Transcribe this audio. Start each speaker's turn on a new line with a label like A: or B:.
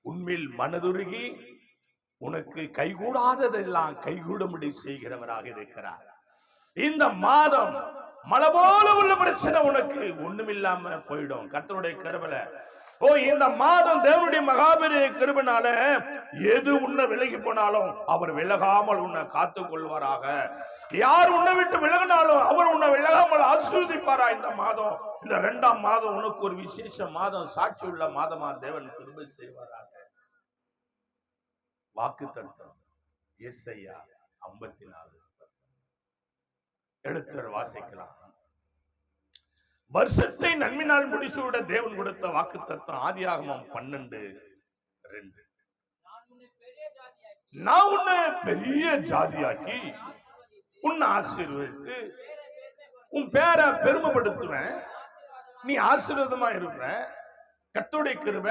A: உன்மேல் மனதுருகி உனக்கு கைகூடாததெல்லாம் கைகூடும்படி செய்கிறவராக இருக்கிறார். இந்த மாதம் மழை போல உள்ள பிரச்சனை உனக்கு ஒண்ணுமில்லாம போயிடும் கர்த்தருடைய கிருபையில. இந்த மாதம் தேவனுடைய மகாபெரிய கிருபையினால எது உன்னை விலகி போனாலும் அவர் விலகாமல் உன்னை காத்துக் கொள்வாராக. யார் உன்னை விட்டு விலகினாலும் அவர் உன்னை விலகாமல் ஆசீர்வதிப்பாரா. இந்த மாதம், இந்த 2ஆம் மாதம் உனக்கு ஒரு விசேஷ மாதம், சாட்சி உள்ள மாதமா தேவன் கிருபை செய்வாராக. வாக்குத்தத்தம் எசையா 54 எடுத்து வாசிக்கலாம். வருஷத்தை நன்மையினால் முடிசூட தேவன் கொடுத்த வாக்குத்தத்தம் ஆதியாகமம் 12:2. நான் உன்னை பெரிய ஜாதியாக்கி உன்னை ஆசீர்வதித்து உன் பேரை பெருமைப்படுத்துவேன், நீ ஆசீர்வாதமா இருப்ப. கர்த்தருடைய கிருபை